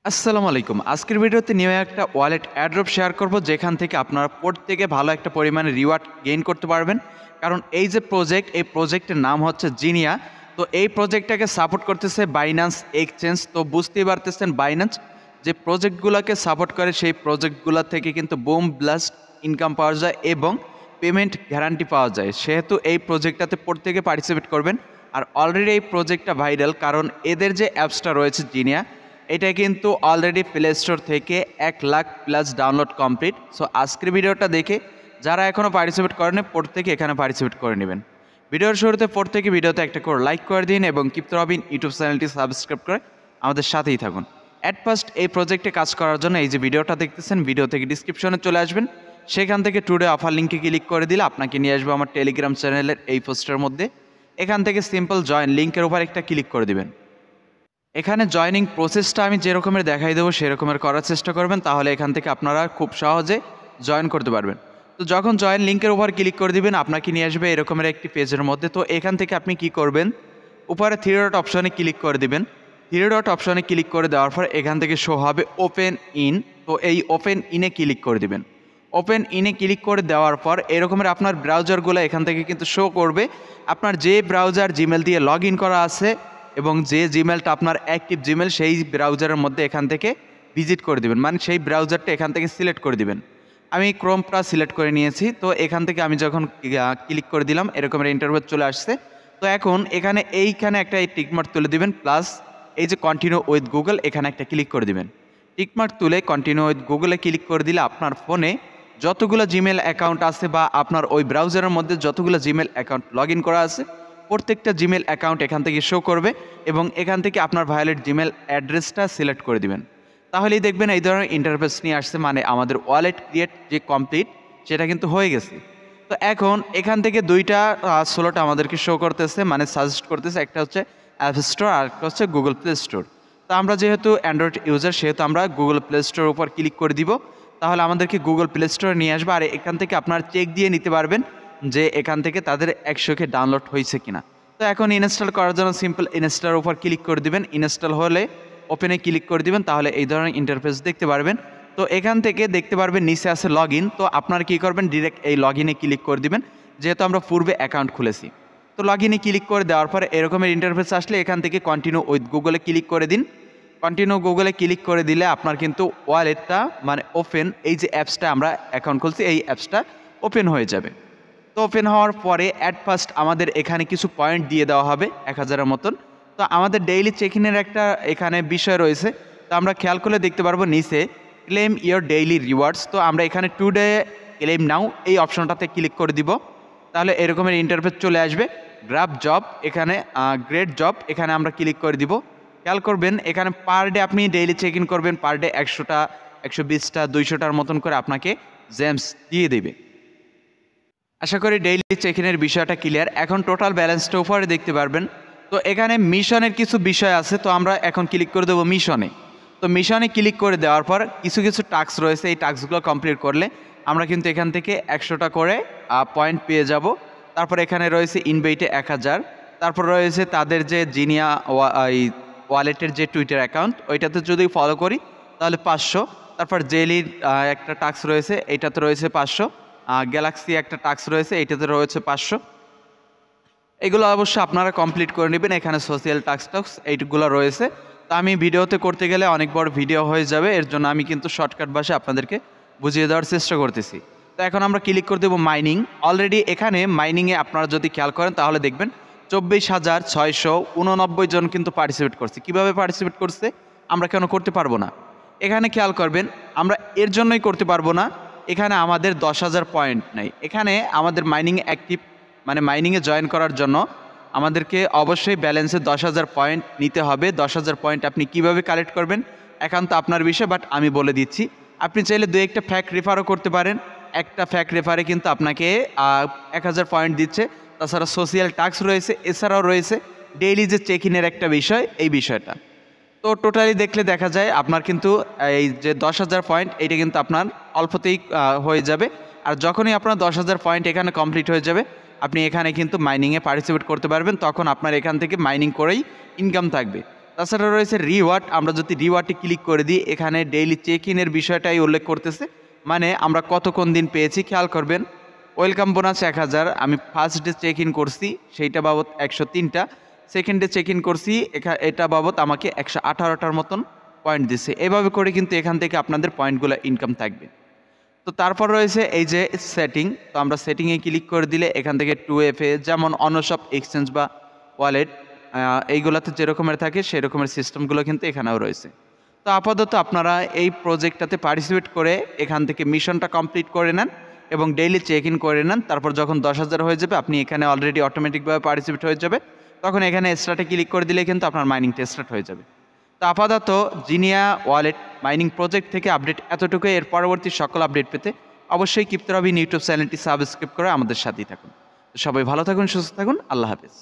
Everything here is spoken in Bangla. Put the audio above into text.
আসসালামু আলাইকুম। আজকের ভিডিওতে নিউ একটা ওয়ালেট এয়ারড্রপ শেয়ার করব, যেখান থেকে আপনারা প্রত্যেকে ভালো একটা পরিমাণে রিওয়ার্ড গেইন করতে পারবেন। কারণ এই যে প্রজেক্ট, এই প্রজেক্টের নাম হচ্ছে জিনিয়া। তো এই প্রজেক্টটাকে সাপোর্ট করতেছে বাইন্যান্স এক্সচেঞ্জ। তো বুঝতেই পারতেছেন বাইন্যান্স যে প্রজেক্টগুলোকে সাপোর্ট করে, সেই প্রজেক্টগুলো থেকে কিন্তু বুম ব্লাস্ট ইনকাম পাওয়া যায় এবং পেমেন্ট গ্যারান্টি পাওয়া যায়। সেহেতু এই প্রজেক্টটাতে প্রত্যেকে পার্টিসিপেট করবেন। আর অলরেডি এই প্রজেক্টটা ভাইরাল, কারণ এদের যে অ্যাপসটা রয়েছে জিনিয়া, এটা কিন্তু অলরেডি প্লে স্টোর থেকে 1,00,000+ ডাউনলোড কমপ্লিট। সো আজকের ভিডিওটা দেখে যারা এখনও পার্টিসিপেট করেনি, প্রত্যেকে এখানে পার্টিসিপেট করে নেবেন। ভিডিওর শুরুতে প্রত্যেকে ভিডিওতে একটা করে লাইক করে দিন এবং কিপ্তো রবিন ইউটিউব চ্যানেলটি সাবস্ক্রাইব করে আমাদের সাথেই থাকুন। অ্যাট ফার্স্ট এই প্রজেক্টে কাজ করার জন্য এই যে ভিডিওটা দেখতেছেন, ভিডিও থেকে ডিসক্রিপশনে চলে আসবেন। সেখান থেকে টুডে অফার লিঙ্কে ক্লিক করে দিলে আপনাকে নিয়ে আসবে আমার টেলিগ্রাম চ্যানেলের এই পোস্টের মধ্যে। এখান থেকে সিম্পল জয়েন লিঙ্কের উপর একটা ক্লিক করে দিবেন। এখানে জয়নিং প্রসেসটা আমি যে রকমের দেখাই দেবো সেরকমের করার চেষ্টা করবেন, তাহলে এখান থেকে আপনারা খুব সহজে জয়েন করতে পারবেন। তো যখন জয়েন লিঙ্কের উপর ক্লিক করে দিবেন, আপনাকে নিয়ে আসবে এরকমের একটি পেজের মধ্যে। তো এখান থেকে আপনি কি করবেন, উপরে থ্রি ডট অপশনে ক্লিক করে দিবেন। থ্রি ডট অপশনে ক্লিক করে দেওয়ার পর এখান থেকে শো হবে ওপেন ইন। তো এই ওপেন ইনে ক্লিক করে দিবেন। ওপেন ইনে ক্লিক করে দেওয়ার পর এরকমের আপনার ব্রাউজারগুলো এখান থেকে কিন্তু শো করবে। আপনার যে ব্রাউজার জিমেল দিয়ে লগ ইন করা আছে এবং যে জিমেলটা আপনার অ্যাক্টিভ জিমেল, সেই ব্রাউজারের মধ্যে এখান থেকে ভিজিট করে দিবেন, মানে সেই ব্রাউজারটা এখান থেকে সিলেক্ট করে দিবেন। আমি ক্রোমটা সিলেক্ট করে নিয়েছি। তো এখান থেকে আমি যখন ক্লিক করে দিলাম, এরকমের ইন্টারভিউ চলে আসছে। তো এখন এইখানে একটা টিকমার্ক তুলে দিবেন, প্লাস এই যে কন্টিনিউ উইথ গুগল, এখানে একটা ক্লিক করে দিবেন। টিকমার্ক তুলে কন্টিনিউ উইথ গুগলে ক্লিক করে দিলে আপনার ফোনে যতগুলো জিমেল অ্যাকাউন্ট আছে বা আপনার ওই ব্রাউজারের মধ্যে যতগুলো জিমেল অ্যাকাউন্ট লগ ইন করা আছে, প্রত্যেকটা জিমেল অ্যাকাউন্ট এখান থেকে শো করবে এবং এখান থেকে আপনার ভায়োলেট জিমেল অ্যাড্রেসটা সিলেক্ট করে দিবেন। তাহলেই দেখবেন এই ধরনের ইন্টারফেস নিয়ে আসছে, মানে আমাদের ওয়ালেট ক্রিয়েট যে কমপ্লিট সেটা কিন্তু হয়ে গেছে। তো এখন এখান থেকে দুইটা স্লট আমাদেরকে শো করতেছে, মানে সাজেস্ট করতেছে। একটা হচ্ছে অ্যাপ স্টোর আর একটা হচ্ছে গুগল প্লে স্টোর। তো আমরা যেহেতু অ্যান্ড্রয়েড ইউজার, সেহেতু আমরা গুগল প্লে স্টোরের উপর ক্লিক করে দিব। তাহলে আমাদেরকে গুগল প্লে স্টোরে নিয়ে আসবে। আর এখান থেকে আপনারা চেক দিয়ে নিতে পারবেন যে এখান থেকে তাদের 100K ডাউনলোড হয়েছে কিনা। তো এখন ইনস্টল করার জন্য সিম্পল ইনস্টলের উপর ক্লিক করে দিবেন। ইনস্টল হলে ওপেনে ক্লিক করে দিবেন, তাহলে এই ধরনের ইন্টারফেস দেখতে পারবেন। তো এখান থেকে দেখতে পারবেন নিচে আছে লগ ইন। তো আপনারা কী করবেন, ডিরেক্ট এই লগ ইনে ক্লিক করে দিবেন, যেহেতু আমরা পূর্বে অ্যাকাউন্ট খুলেছি। তো লগ ইনে ক্লিক করে দেওয়ার পরে এরকমের ইন্টারফেস আসলে এখান থেকে কন্টিনিউ উইথ গুগলে ক্লিক করে দিন। কন্টিনিউ গুগলে ক্লিক করে দিলে আপনার কিন্তু ওয়ালেটটা মানে ওপেন, এই যে অ্যাপসটা আমরা অ্যাকাউন্ট খুলছি এই অ্যাপসটা ওপেন হয়ে যাবে। তো ওপেন হওয়ার পরে অ্যাট ফার্স্ট আমাদের এখানে কিছু পয়েন্ট দিয়ে দেওয়া হবে 1000-এর মতন। তো আমাদের ডেইলি চেক ইনের একটা এখানে বিষয় রয়েছে। তো আমরা খেয়াল করলে দেখতে পারবো নিচে ক্লেম ইয়োর ডেইলি রিওয়ার্ডস। তো আমরা এখানে টুডে ক্লেম নাও এই অপশনটাতে ক্লিক করে দিব। তাহলে এরকমের ইন্টারফেস চলে আসবে। গ্রাব জব, এখানে গ্রেট জব, এখানে আমরা ক্লিক করে দিব। খেয়াল করবেন এখানে পার ডে আপনি ডেইলি চেক ইন করবেন, পার ডে 100টা 120টা 200টার মতন করে আপনাকে জেমস দিয়ে দেবে। আশা করি ডেইলি চেক ইনের বিষয়টা ক্লিয়ার। এখন টোটাল ব্যালেন্সটা উপরে দেখতে পারবেন। তো এখানে মিশনের কিছু বিষয় আছে, তো আমরা এখন ক্লিক করে দেবো মিশনে। তো মিশনে ক্লিক করে দেওয়ার পর কিছু কিছু টাস্ক রয়েছে, এই টাস্কগুলো কমপ্লিট করলে আমরা কিন্তু এখান থেকে 100টা করে পয়েন্ট পেয়ে যাব। তারপর এখানে রয়েছে ইনভাইটে 1000, তারপর রয়েছে তাদের যে জিনিয়া ওয়ালেটের যে টুইটার অ্যাকাউন্ট, ওইটাতে যদি ফলো করি তাহলে 500। তারপর জেলির একটা টাস্ক রয়েছে, এইটাতে রয়েছে 500। গ্যালাক্সি একটা টাস্ক রয়েছে, এইটাতে রয়েছে 500। এগুলো অবশ্যই আপনারা কমপ্লিট করে নেবেন। এখানে সোশ্যাল টাস্ক এইগুলো রয়েছে। তো আমি ভিডিওতে করতে গেলে অনেক বড় ভিডিও হয়ে যাবে, এর জন্য আমি কিন্তু শর্টকাট ভাষায় আপনাদেরকে বুঝিয়ে দেওয়ার চেষ্টা করতেছি। তো এখন আমরা ক্লিক করে দেবো মাইনিং। অলরেডি এখানে মাইনিংয়ে আপনারা যদি খেয়াল করেন তাহলে দেখবেন 24,689 জন কিন্তু পার্টিসিপেট করছে। কিভাবে পার্টিসিপেট করছে, আমরা কেন করতে পারবো না? এখানে খেয়াল করবেন আমরা এর জন্যই করতে পারবো না, এখানে আমাদের 10,000 পয়েন্ট নেই। এখানে আমাদের মাইনিংয়ে অ্যাক্টিভ, মানে মাইনিংয়ে জয়েন করার জন্য আমাদেরকে অবশ্যই ব্যালেন্সে 10,000 পয়েন্ট নিতে হবে। 10,000 পয়েন্ট আপনি কিভাবে কালেক্ট করবেন একান্ত আপনার বিষয়, বাট আমি বলে দিচ্ছি। আপনি চাইলে দু একটা ফ্যাক্ট রেফারও করতে পারেন। একটা ফ্যাক্ট রেফারে কিন্তু আপনাকে 1000 পয়েন্ট দিচ্ছে। তাছাড়া সোশ্যাল টাস্ক রয়েছে, এছাড়াও রয়েছে ডেইলি যে চেক ইনের একটা বিষয়, এই বিষয়টা। তো টোটালি দেখলে দেখা যায় আপনার কিন্তু এই যে 10,000 পয়েন্ট, এইটা কিন্তু আপনার অল্পতেই হয়ে যাবে। আর যখনই আপনার 10,000 পয়েন্ট এখানে কমপ্লিট হয়ে যাবে, আপনি এখানে কিন্তু মাইনিংয়ে পার্টিসিপেট করতে পারবেন। তখন আপনার এখান থেকে মাইনিং করেই ইনকাম থাকবে। তাছাড়া রয়েছে রিওয়ার্ড। আমরা যদি রিওয়ার্ডে ক্লিক করে দিই, এখানে ডেইলি চেক ইনের বিষয়টাই উল্লেখ করতেছে, মানে আমরা কতক্ষণ দিন পেয়েছি। খেয়াল করবেন, ওয়েলকাম বোনাস 1000, আমি ফার্স্ট ডে চেক ইন করছি সেইটা বাবদ 103টা, সেকেন্ড ডে চেক ইন করছি এটা বাবদ আমাকে 118টার মতন পয়েন্ট দিছে। এভাবে করে কিন্তু এখান থেকে আপনাদের পয়েন্টগুলো ইনকাম থাকবে। তো তারপর রয়েছে এই যে সেটিং। তো আমরা সেটিংয়ে ক্লিক করে দিলে এখান থেকে 2FA, যেমন অন্য সব এক্সচেঞ্জ বা ওয়ালেট এইগুলোতে যেরকমের থাকে সেই রকমের সিস্টেমগুলো কিন্তু এখানেও রয়েছে। তো আপাতত আপনারা এই প্রজেক্টটাতে পার্টিসিপেট করে এখান থেকে মিশনটা কমপ্লিট করে নেন এবং ডেইলি চেক ইন করে নেন। তারপর যখন 10,000 হয়ে যাবে, আপনি এখানে অলরেডি অটোমেটিকভাবে পার্টিসিপেট হয়ে যাবে। তখন এখানে স্টার্টে ক্লিক করে দিলে কিন্তু আপনার মাইনিংটা স্টার্ট হয়ে যাবে। তো আপাতত জিনিয়া ওয়ালেট মাইনিং প্রজেক্ট থেকে আপডেট এতটুকুই। এর পরবর্তী সকল আপডেট পেতে অবশ্যই কিপ্তরবিন ইউটিউব চ্যানেলটি সাবস্ক্রাইব করে আমাদের সাথেই থাকুন। সবাই ভালো থাকুন, সুস্থ থাকুন, আল্লাহ হাফেজ।